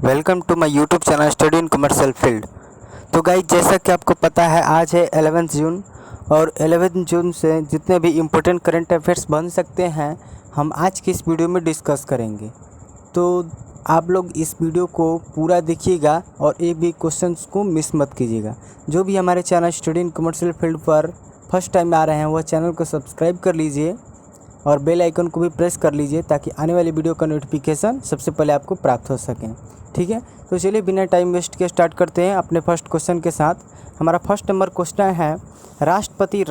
Welcome to my YouTube channel study in commercial field. तो guys, जैसा कि आपको पता है आज है 11 जून और 11 जून से जितने भी इम्पोर्टेंट करंट अफेयर्स बन सकते हैं हम आज की इस वीडियो में डिस्कस करेंगे। तो आप लोग इस वीडियो को पूरा देखिएगा और एक भी क्वेश्चंस को मिस मत कीजिएगा। जो भी हमारे channel study in commercial field पर फर्स्ट टाइम आ रहे हैं वह चैनल को सब्सक्राइब कर लीजिए और बेल आइकन को भी प्रेस कर लीजिए ताकि आने वाली वीडियो का नोटिफिकेशन सबसे पहले आपको प्राप्त हो सकें। ठीक है, तो चलिए बिना टाइम वेस्ट के स्टार्ट करते हैं अपने फर्स्ट क्वेश्चन के साथ। हमारा फर्स्ट नंबर क्वेश्चन है, राष्ट्रपति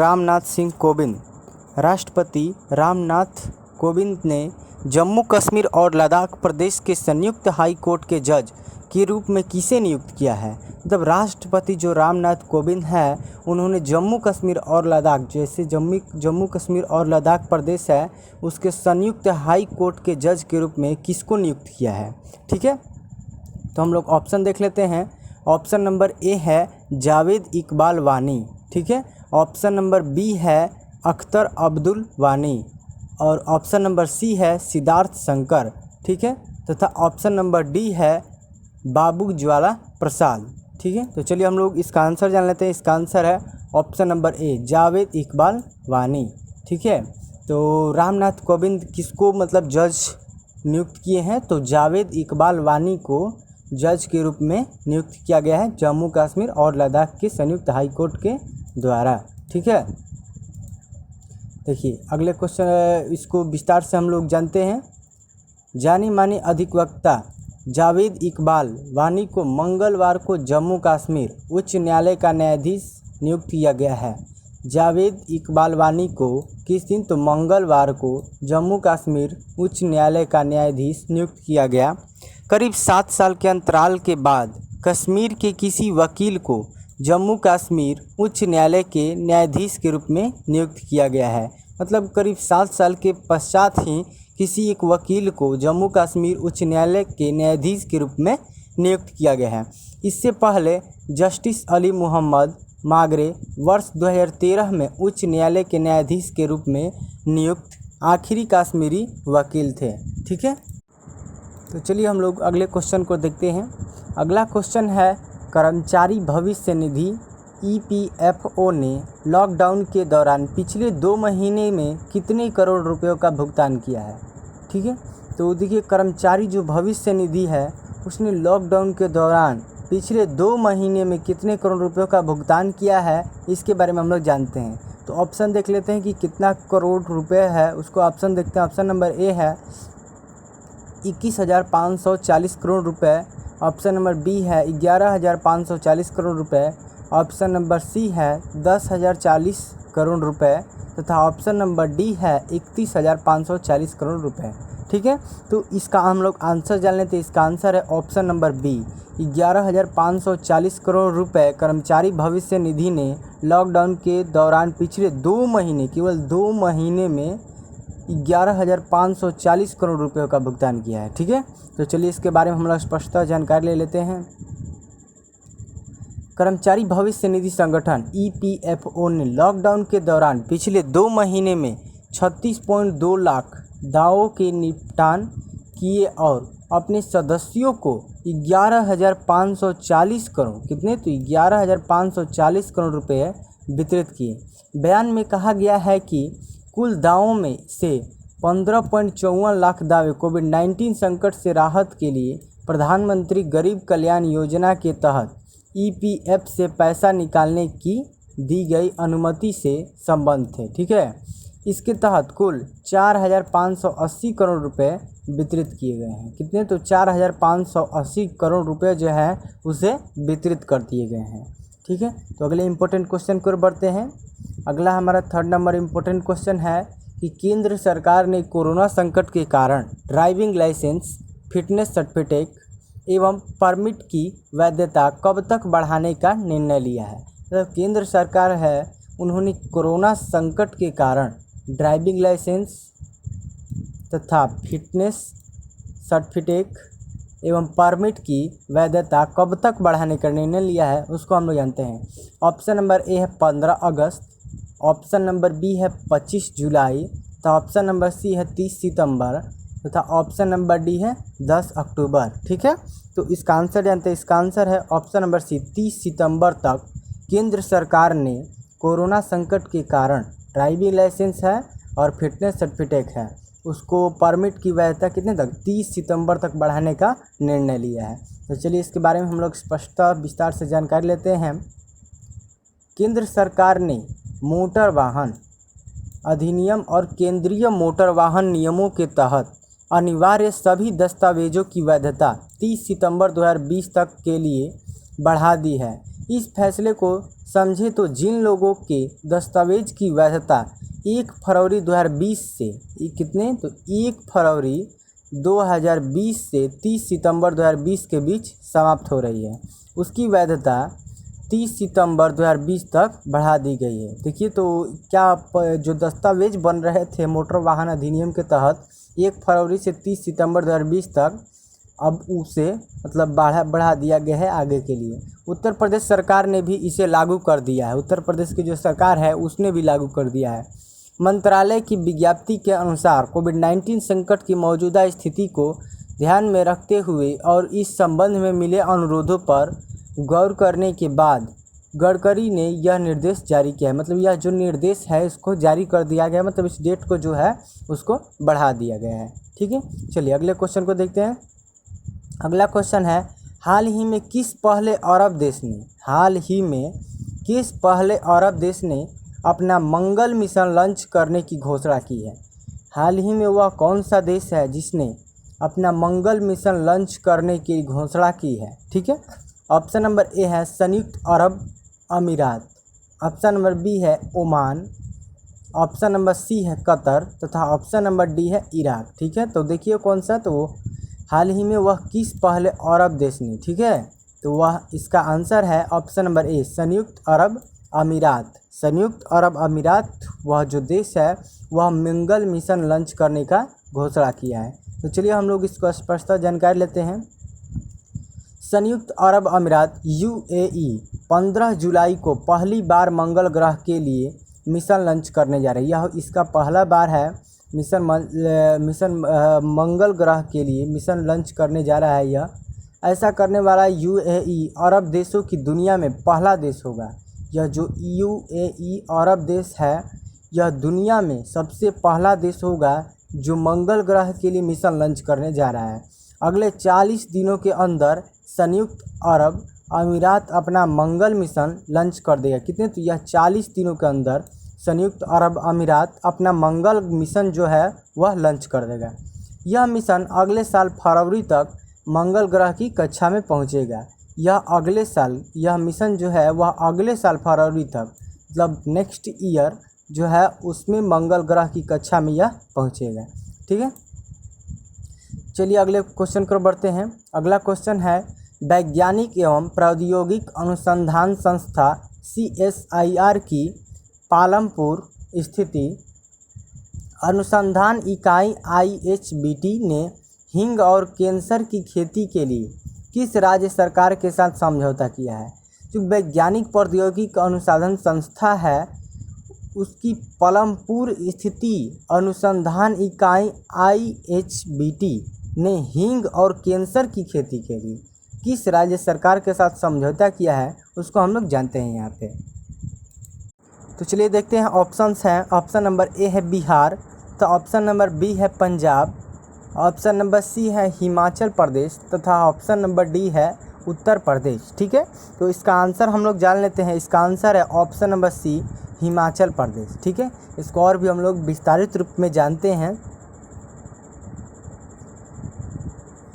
रामनाथ कोविंद ने जम्मू कश्मीर और लद्दाख प्रदेश के संयुक्त हाई कोर्ट के जज के रूप में किसे नियुक्त किया है। मतलब राष्ट्रपति जो रामनाथ कोविंद है उन्होंने जम्मू कश्मीर और लद्दाख, जैसे जम्मू कश्मीर और लद्दाख प्रदेश है उसके संयुक्त हाई कोर्ट के जज के रूप में किसको नियुक्त किया है। ठीक है, तो हम लोग ऑप्शन देख लेते हैं। ऑप्शन नंबर ए है जावेद इकबाल वानी। ठीक है, ऑप्शन नंबर बी है अख्तर अब्दुल वानी और ऑप्शन नंबर सी है सिद्धार्थ शंकर। ठीक है, तथा ऑप्शन नंबर डी है बाबू ज्वाला प्रसाद। ठीक है, तो चलिए हम लोग इसका आंसर जान लेते हैं। इसका आंसर है option number A Javed Iqbal वानी। ठीक है, तो रामनाथ कोविंद किसको मतलब जज नियुक्त किए हैं, तो जावेद इकबाल वानी को जज के रूप में नियुक्त किया गया है जम्मू कश्मीर और लद्दाख के संयुक्त हाई कोर्ट के द्वारा। ठीक है, देखिए अगले क्वेश्चन, इसको विस्तार से हम लोग जानते हैं। जानी मानी अधिवक्ता जावेद इकबाल वानी को मंगलवार को जम्मू कश्मीर उच्च न्यायालय का न्यायाधीश नियुक्त किया गया है। जावेद इकबाल वानी को किस दिन, तो मंगलवार को जम्मू कश्मीर उच्च न्यायालय का न्यायाधीश नियुक्त किया गया। करीब 7 साल के अंतराल के बाद कश्मीर के किसी वकील को जम्मू कश्मीर उच्च न्यायालय के न्यायाधीश के रूप में नियुक्त किया गया है। मतलब करीब 7 साल के पश्चात ही किसी एक वकील को जम्मू कश्मीर उच्च न्यायालय के न्यायाधीश के रूप में नियुक्त किया गया है। इससे पहले जस्टिस अली मोहम्मद मागरे वर्ष 2013 में उच्च न्यायालय के न्यायाधीश के रूप में नियुक्त आखिरी कश्मीरी वकील थे। ठीक है, तो चलिए हम लोग अगले क्वेश्चन को देखते हैं। अगला क्वेश्चन है, कर्मचारी भविष्य निधि EPFO ने लॉकडाउन के दौरान पिछले 2 महीने में कितने करोड़ रुपयों का भुगतान किया है। ठीक है, तो देखिए कर्मचारी जो भविष्य निधि है उसने लॉकडाउन के दौरान पिछले 2 महीने में कितने करोड़ रुपयों का भुगतान किया है, इसके बारे में हम लोग जानते हैं। तो ऑप्शन देख लेते हैं कि कितना करोड़ रुपये है, उसको ऑप्शन देखते हैं। ऑप्शन नंबर ए है 21,540 करोड़ रुपये, ऑप्शन नंबर बी है 11,540 करोड़ रुपये, ऑप्शन नंबर सी है 10,040 करोड़ रुपये तथा ऑप्शन नंबर डी है 31,540 करोड़ रुपये। ठीक है, तो इसका हम लोग आंसर जान लेते हैं। इसका आंसर है ऑप्शन नंबर बी 11,540 करोड़ रुपये कर्मचारी भविष्य निधि ने लॉकडाउन के दौरान पिछले 2 महीने, केवल 2 महीने में 11,540 करोड़ रुपयों का भुगतान किया है। ठीक है, तो चलिए इसके बारे में हम लोग स्पष्टता जानकारी ले लेते हैं। कर्मचारी भविष्य निधि संगठन EPFO ने लॉकडाउन के दौरान पिछले 2 महीने में 36.2 लाख दावों के निपटान किए और अपने सदस्यों को 11,540 करोड़, कितने, तो 11,540 करोड़ रुपये वितरित किए। बयान में कहा गया है कि कुल दावों में से 15.54 लाख दावे कोविड-19 संकट से राहत के लिए प्रधानमंत्री गरीब कल्याण योजना के तहत EPF से पैसा निकालने की दी गई अनुमति से संबंध थे। ठीक है, इसके तहत कुल 4,580 करोड़ रुपए वितरित किए गए हैं। कितने, तो 4,580 करोड़ रुपए जो है उसे वितरित कर दिए गए हैं। ठीक है, तो अगले इम्पोर्टेंट क्वेश्चन की ओर बढ़ते हैं। अगला हमारा 3rd नंबर इम्पोर्टेंट क्वेश्चन है कि केंद्र सरकार ने कोरोना संकट के कारण ड्राइविंग लाइसेंस, फिटनेस सर्टिफिकेट एवं परमिट की वैधता कब तक बढ़ाने का निर्णय लिया है। तो केंद्र सरकार है उन्होंने कोरोना संकट के कारण ड्राइविंग लाइसेंस तथा फिटनेस सर्टिफिकेट एवं परमिट की वैधता कब तक बढ़ाने का निर्णय लिया है, उसको हम लोग जानते हैं। ऑप्शन नंबर ए है 15 अगस्त, ऑप्शन नंबर बी है 25 जुलाई, तो ऑप्शन नंबर सी है 30 सितंबर तथा ऑप्शन नंबर डी है 10 अक्टूबर। ठीक है, तो इसका आंसर जानते हैं। इसका आंसर है ऑप्शन नंबर सी 30 सितंबर तक केंद्र सरकार ने कोरोना संकट के कारण ड्राइविंग लाइसेंस है और फिटनेस सर्टिफिकेट है उसको परमिट की वैधता कितने तक 30 सितंबर तक बढ़ाने का निर्णय लिया है। तो चलिए इसके बारे में हम लोग स्पष्टता विस्तार से जानकारी लेते हैं। केंद्र सरकार ने मोटर वाहन अधिनियम और केंद्रीय मोटर वाहन नियमों के तहत अनिवार्य सभी दस्तावेजों की वैधता 30 सितंबर 2020 तक के लिए बढ़ा दी है। इस फैसले को समझे तो जिन लोगों के दस्तावेज की वैधता 1 फरवरी 2020 से कितने तो 1 फरवरी 2020 से 30 सितंबर 2020 के बीच समाप्त हो रही है, उसकी वैधता 30 सितंबर 2020 तक बढ़ा दी गई है। देखिए तो क्या जो दस्तावेज बन रहे थे मोटर वाहन अधिनियम के तहत 1 फरवरी से 30 सितंबर 2020 तक अब उसे मतलब बढ़ा दिया गया है आगे के लिए। उत्तर प्रदेश सरकार ने भी इसे लागू कर दिया है। उत्तर प्रदेश की जो सरकार है उसने भी लागू कर दिया है। मंत्रालय की विज्ञप्ति के अनुसार कोविड-19 संकट की मौजूदा स्थिति को ध्यान में रखते हुए और इस संबंध में मिले अनुरोधों पर गौर करने के बाद गडकरी ने यह निर्देश जारी किया है। मतलब यह जो निर्देश है इसको जारी कर दिया गया, मतलब इस डेट को जो है उसको बढ़ा दिया गया है। ठीक है, चलिए अगले क्वेश्चन को देखते हैं। अगला क्वेश्चन है हाल ही में किस पहले अरब देश ने अपना मंगल मिशन लॉन्च करने की घोषणा की है। हाल ही में वह कौन सा देश है जिसने अपना मंगल मिशन लॉन्च करने की घोषणा की है। ठीक है, ऑप्शन नंबर ए है संयुक्त अरब अमीरात, ऑप्शन नंबर बी है ओमान, ऑप्शन नंबर सी है कतर तथा ऑप्शन नंबर डी है इराक। ठीक है, तो देखिए कौन सा, तो हाल ही में वह किस पहले अरब देश ने, ठीक है, तो वह इसका आंसर है ऑप्शन नंबर ए संयुक्त अरब अमीरात। संयुक्त अरब अमीरात वह जो देश है वह मंगल मिशन लॉन्च करने का घोषणा किया है। तो चलिए हम लोग इसको स्पष्टता जानकारी लेते हैं। संयुक्त अरब अमीरात UAE 15 जुलाई को पहली बार मंगल ग्रह के लिए मिशन लॉन्च करने जा रही है। यह इसका पहला बार है मिशन मंगल ग्रह के लिए मिशन लॉन्च करने जा रहा है। यह ऐसा करने वाला UAE अरब देशों की दुनिया में पहला देश होगा। यह जो UAE अरब देश है यह दुनिया में सबसे पहला देश होगा जो मंगल ग्रह के लिए मिशन लॉन्च करने जा रहा है। अगले 40 दिनों के अंदर संयुक्त अरब अमीरात अपना मंगल मिशन लॉन्च कर देगा। कितने, तो यह 40 दिनों के अंदर संयुक्त अरब अमीरात अपना मंगल मिशन जो है वह लॉन्च कर देगा। यह मिशन अगले साल फरवरी तक मंगल ग्रह की कक्षा में पहुंचेगा। यह मिशन जो है वह अगले साल फरवरी तक मतलब नेक्स्ट ईयर जो है उसमें मंगल ग्रह की कक्षा में यह पहुंचेगा। ठीक है, चलिए अगले क्वेश्चन को बढ़ते हैं। अगला क्वेश्चन है वैज्ञानिक एवं प्रौद्योगिक अनुसंधान संस्था CSIR की पालमपुर स्थिति अनुसंधान इकाई IHBT ने हींग और कैंसर की खेती के लिए किस राज्य सरकार के साथ समझौता किया है। जो वैज्ञानिक प्रौद्योगिक अनुसंधान संस्था है उसकी पालमपुर स्थिति अनुसंधान इकाई IHBT ने हींग और कैंसर की खेती के लिए किस राज्य सरकार के साथ समझौता किया है उसको हम लोग जानते हैं यहाँ पे। तो चलिए देखते हैं ऑप्शंस हैं। ऑप्शन नंबर ए है बिहार, तो ऑप्शन नंबर बी है पंजाब, ऑप्शन नंबर सी है हिमाचल प्रदेश तथा ऑप्शन नंबर डी है उत्तर प्रदेश। ठीक है, तो इसका आंसर हम लोग जान लेते हैं। इसका आंसर है option number C Himachal Pradesh. ठीक है, इसको और भी हम लोग विस्तारित रूप में जानते हैं।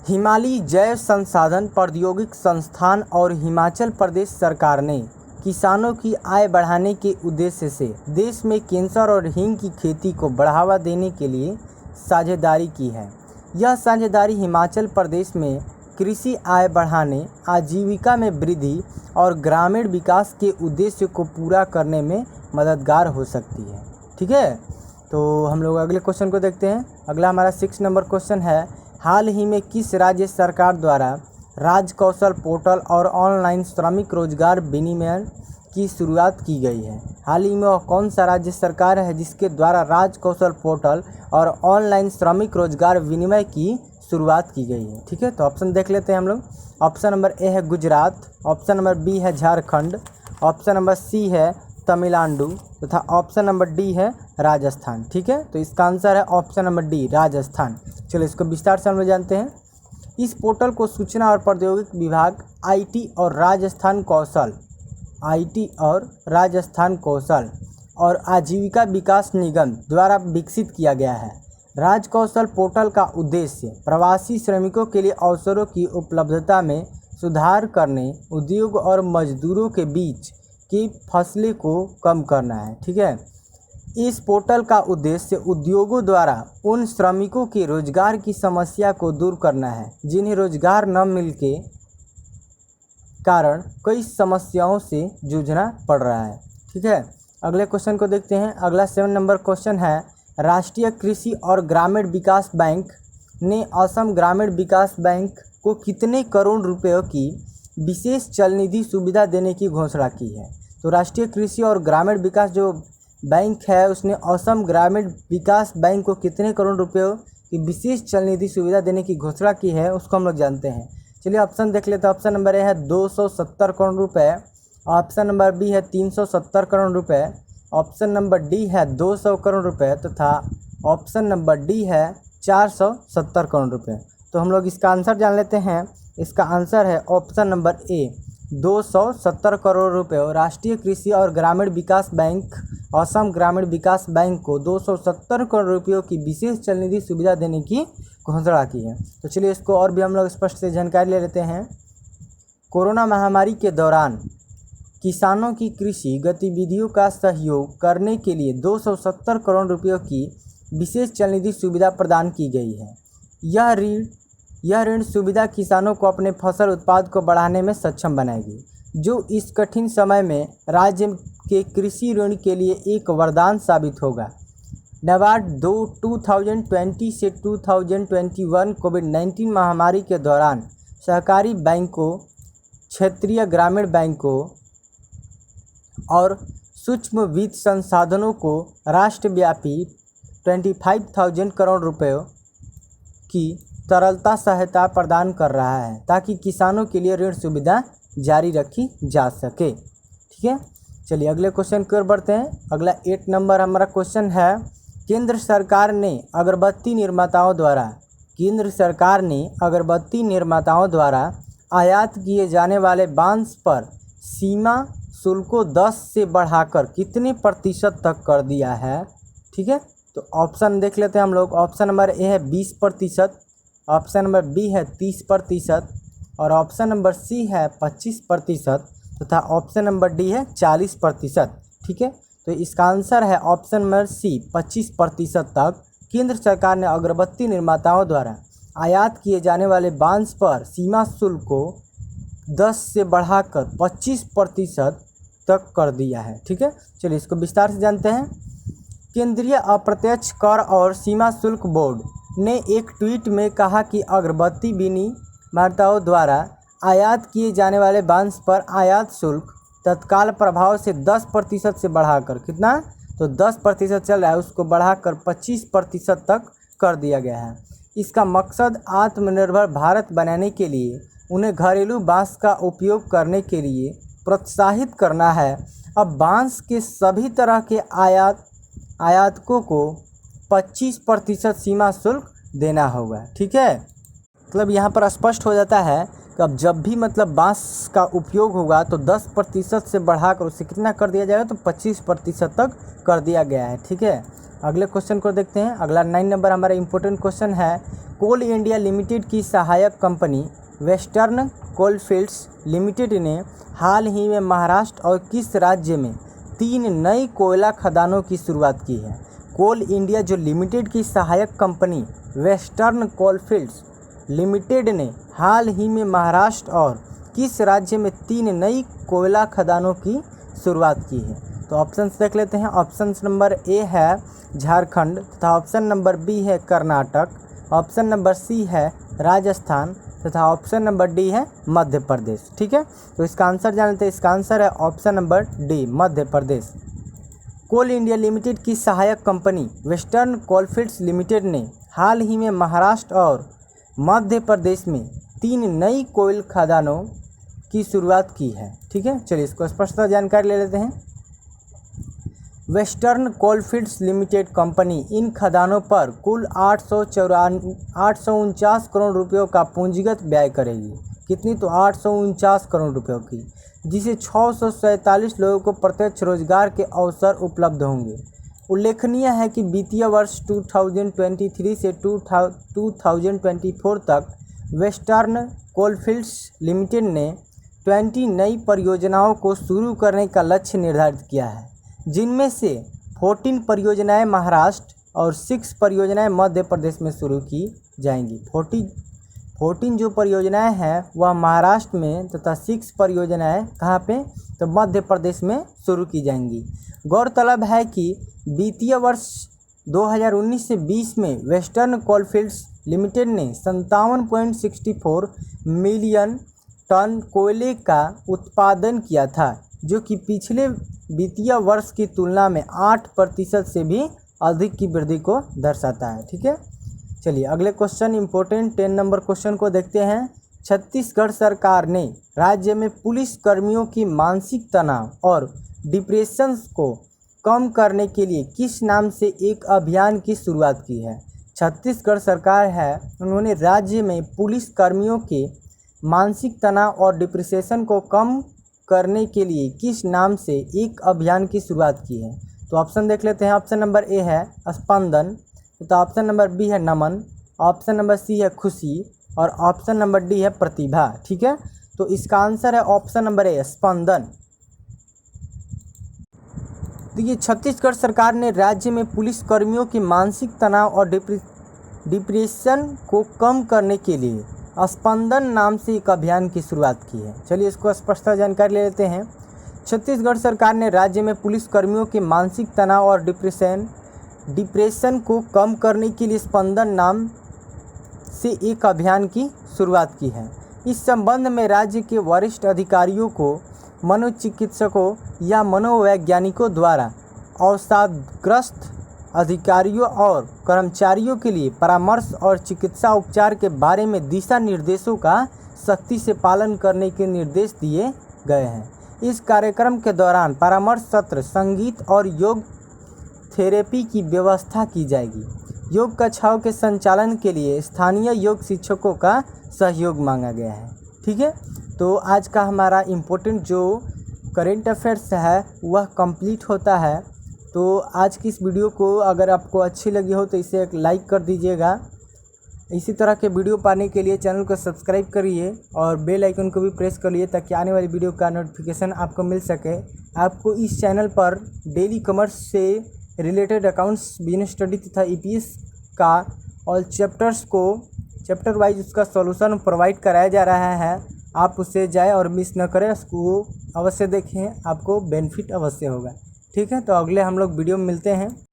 हिमालयी जैव संसाधन प्रौद्योगिक संस्थान और हिमाचल प्रदेश सरकार ने किसानों की आय बढ़ाने के उद्देश्य से देश में कैंसर और हींग की खेती को बढ़ावा देने के लिए साझेदारी की है। यह साझेदारी हिमाचल प्रदेश में कृषि आय बढ़ाने, आजीविका में वृद्धि और ग्रामीण विकास के उद्देश्य को पूरा करने में मददगार हो सकती है। ठीक है, तो हम लोग अगले क्वेश्चन को देखते हैं। अगला हमारा 6 नंबर क्वेश्चन है हाल ही में किस राज्य सरकार द्वारा राज कौशल पोर्टल और ऑनलाइन श्रमिक रोजगार विनिमय की शुरुआत की गई है? हाल ही में वह कौन सा राज्य सरकार है जिसके द्वारा राज कौशल पोर्टल और ऑनलाइन श्रमिक रोजगार विनिमय की शुरुआत की गई है? ठीक है, तो ऑप्शन देख लेते हैं हम लोग। ऑप्शन नंबर ए है गुजरात, ऑप्शन नंबर बी है झारखंड, ऑप्शन नंबर सी है तमिलनाडु तथा ऑप्शन नंबर डी है राजस्थान। ठीक है, तो इसका आंसर है ऑप्शन नंबर डी, राजस्थान। चलो इसको विस्तार से हम लोग जानते हैं। इस पोर्टल को सूचना और प्रौद्योगिकी विभाग आईटी और राजस्थान कौशल और आजीविका विकास निगम द्वारा विकसित किया गया है। राज कौशल पोर्टल का उद्देश्य प्रवासी श्रमिकों के लिए अवसरों की उपलब्धता में सुधार करने, उद्योग और मजदूरों के बीच की फासले को कम करना है। ठीक है, इस पोर्टल का उद्देश्य उद्योगों द्वारा उन श्रमिकों के रोजगार की समस्या को दूर करना है जिन्हें रोजगार न मिलने के कारण कई समस्याओं से जूझना पड़ रहा है। ठीक है, अगले क्वेश्चन को देखते हैं। अगला 7 नंबर क्वेश्चन है, राष्ट्रीय कृषि और ग्रामीण विकास बैंक ने असम ग्रामीण विकास बैंक को कितने करोड़ रुपयों की विशेष चल निधि सुविधा देने की घोषणा की है? तो राष्ट्रीय कृषि और ग्रामीण विकास जो बैंक है उसने असम ग्रामीण विकास बैंक को कितने करोड़ रुपयों की विशेष चल निधि सुविधा देने की घोषणा की है, उसको हम लोग जानते हैं। चलिए ऑप्शन देख लेते हैं। ऑप्शन नंबर ए है 270 करोड़ रुपए, ऑप्शन नंबर बी है 370 करोड़ रुपए, ऑप्शन नंबर डी है 200 करोड़ रुपए तथा ऑप्शन नंबर डी है 470 करोड़ रुपए। तो हम लोग इसका आंसर जान लेते हैं। इसका आंसर है ऑप्शन नंबर ए, 270 करोड़ रुपए। राष्ट्रीय कृषि और ग्रामीण विकास बैंक असम ग्रामीण विकास बैंक को 270 करोड़ रुपयों की विशेष चल निधि सुविधा देने की घोषणा की है। तो चलिए इसको और भी हम लोग स्पष्ट से जानकारी ले लेते हैं। कोरोना महामारी के दौरान किसानों की कृषि गतिविधियों का सहयोग करने के लिए 270 करोड़ रुपयों की विशेष चल निधि सुविधा प्रदान की गई है। यह ऋण सुविधा किसानों को अपने फसल उत्पाद को बढ़ाने में सक्षम बनाएगी, जो इस कठिन समय में राज्य के कृषि ऋण के लिए एक वरदान साबित होगा। नाबार्ड 2020 से 2021 कोविड-19 महामारी के दौरान सहकारी बैंकों, क्षेत्रीय ग्रामीण बैंकों और सूक्ष्म वित्त संसाधनों को राष्ट्रव्यापी 25,000 करोड़ रुपयों की तरलता सहायता प्रदान कर रहा है ताकि किसानों के लिए ऋण सुविधा जारी रखी जा सके। ठीक है, चलिए अगले क्वेश्चन की ओर बढ़ते हैं। अगला 8 नंबर हमारा क्वेश्चन है, केंद्र सरकार ने अगरबत्ती निर्माताओं द्वारा आयात किए जाने वाले बांस पर सीमा शुल्क को 10 से बढ़ाकर कितने प्रतिशत तक कर दिया है? ठीक है, तो ऑप्शन देख लेते हैं हम लोग। ऑप्शन नंबर ए है 20%, ऑप्शन नंबर बी है 30% और ऑप्शन नंबर सी है 25% तथा ऑप्शन नंबर डी है 40%। ठीक है, तो इसका आंसर है ऑप्शन नंबर सी, 25% तक केंद्र सरकार ने अगरबत्ती निर्माताओं द्वारा आयात किए जाने वाले बांस पर सीमा शुल्क को 10 से बढ़ाकर 25% तक कर दिया है। ठीक है, चलिए इसको विस्तार से जानते हैं। केंद्रीय अप्रत्यक्ष कर और सीमा शुल्क बोर्ड ने एक ट्वीट में कहा कि अगरबत्ती विनिर्माताओं द्वारा आयात किए जाने वाले बांस पर आयात शुल्क तत्काल प्रभाव से 10% से बढ़ाकर कितना, तो 10% चल रहा है, उसको बढ़ाकर 25% तक कर दिया गया है। इसका मकसद आत्मनिर्भर भारत बनाने के लिए उन्हें घरेलू बांस का उपयोग करने के लिए प्रोत्साहित करना है। अब बांस के सभी तरह के आयातकों को 25% सीमा शुल्क देना होगा। ठीक है, मतलब यहाँ पर स्पष्ट हो जाता है कि अब जब भी मतलब बांस का उपयोग होगा तो 10% से बढ़ाकर उसे कितना कर दिया जाएगा, तो 25% तक कर दिया गया है। ठीक है, अगले क्वेश्चन को देखते हैं। अगला 9 नंबर हमारा इम्पोर्टेंट क्वेश्चन है, कोल इंडिया लिमिटेड की सहायक कंपनी वेस्टर्न कोलफील्ड्स लिमिटेड ने हाल ही में महाराष्ट्र और किस राज्य में 3 नई कोयला खदानों की शुरुआत की है? कोल इंडिया जो लिमिटेड की सहायक कंपनी वेस्टर्न कोलफील्ड्स लिमिटेड ने हाल ही में महाराष्ट्र और किस राज्य में 3 नई कोयला खदानों की शुरुआत की है? तो ऑप्शंस देख लेते हैं। ऑप्शन नंबर ए है झारखंड तथा ऑप्शन नंबर बी है कर्नाटक, ऑप्शन नंबर सी है राजस्थान तथा ऑप्शन नंबर डी है मध्य प्रदेश। ठीक है, तो इसका आंसर जानते हैं। इसका आंसर है option number D Madhya Pradesh. कोल इंडिया लिमिटेड की सहायक कंपनी वेस्टर्न कोलफील्ड्स लिमिटेड ने हाल ही में महाराष्ट्र और मध्य प्रदेश में 3 नई कोयल खदानों की शुरुआत की है। ठीक है, चलिए इसको स्पष्टता जानकारी ले लेते हैं। वेस्टर्न कोलफील्ड्स लिमिटेड कंपनी इन खदानों पर कुल 849 करोड़ रुपयों का पूंजीगत व्यय करेगी। कितनी? तो 849 करोड़ रुपयों की, जिसे 647 लोगों को प्रत्यक्ष रोजगार के अवसर उपलब्ध होंगे। उल्लेखनीय है कि वित्तीय वर्ष 2023 से 2024 तक वेस्टर्न कोलफील्ड्स लिमिटेड ने 20 नई परियोजनाओं को शुरू करने का लक्ष्य निर्धारित किया है, जिनमें से 14 परियोजनाएं महाराष्ट्र और 6 परियोजनाएं मध्य प्रदेश में शुरू की जाएंगी। 14 जो परियोजनाएं हैं वह महाराष्ट्र में तथा 6 परियोजनाएं कहाँ पे? तो मध्य प्रदेश में शुरू की जाएंगी। गौरतलब है कि वित्तीय वर्ष 2019 से 20 में वेस्टर्न कोलफील्ड्स लिमिटेड ने 57.64 मिलियन टन कोयले का उत्पादन किया था, जो कि पिछले वित्तीय वर्ष की तुलना में 8% से भी अधिक की वृद्धि को दर्शाता है। ठीक है, चलिए अगले क्वेश्चन इंपॉर्टेंट 10 नंबर क्वेश्चन को देखते हैं। छत्तीसगढ़ सरकार ने राज्य में पुलिस कर्मियों की मानसिक तनाव और डिप्रेशन को कम करने के लिए किस नाम से एक अभियान की शुरुआत की है? छत्तीसगढ़ सरकार है, उन्होंने राज्य में पुलिस कर्मियों के मानसिक तनाव और डिप्रेशन को कम करने के लिए किस नाम से एक अभियान की शुरुआत की है? तो ऑप्शन देख लेते हैं। ऑप्शन नंबर ए है स्पंदन, तो ऑप्शन नंबर बी है नमन, ऑप्शन नंबर सी है खुशी और ऑप्शन नंबर डी है प्रतिभा। ठीक है, तो इसका आंसर है ऑप्शन नंबर ए स्पंदन। देखिए, छत्तीसगढ़ सरकार ने राज्य में पुलिस कर्मियों के मानसिक तनाव और डिप्रेशन को कम करने के लिए स्पंदन नाम से एक अभियान की शुरुआत की है। चलिए इसको स्पष्टता जानकारी ले लेते हैं। छत्तीसगढ़ सरकार ने राज्य में पुलिस कर्मियों के मानसिक तनाव और डिप्रेशन को कम करने के लिए स्पंदन नाम से एक अभियान की शुरुआत की है। इस संबंध में राज्य के वरिष्ठ अधिकारियों को मनोचिकित्सकों या मनोवैज्ञानिकों द्वारा अवसादग्रस्त अधिकारियों और कर्मचारियों के लिए परामर्श और चिकित्सा उपचार के बारे में दिशा निर्देशों का सख्ती से पालन करने के निर्देश दिए गए हैं। इस कार्यक्रम के दौरान परामर्श सत्र, संगीत और योग थेरेपी की व्यवस्था की जाएगी। योग कक्षाओं के संचालन के लिए स्थानीय योग शिक्षकों का सहयोग मांगा गया है। ठीक है, तो आज का हमारा इम्पोर्टेंट जो करेंट अफेयर्स है वह कंप्लीट होता है। तो आज की इस वीडियो को अगर आपको अच्छी लगी हो तो इसे एक लाइक कर दीजिएगा। इसी तरह के वीडियो पाने के लिए चैनल को सब्सक्राइब करिए और बेल आइकन को भी प्रेस करिए ताकि आने वाली वीडियो का नोटिफिकेशन आपको मिल सके। आपको इस चैनल पर डेली कॉमर्स से रिलेटेड अकाउंट्स, बिजनेस स्टडी तथा EPS का और चैप्टर वाइज उसका सॉल्यूशन प्रोवाइड कराया जा रहा है। आप उससे जाएँ और मिस न करें, उसको अवश्य देखें, आपको बेनिफिट अवश्य होगा। ठीक है, तो अगले हम लोग वीडियो में मिलते हैं।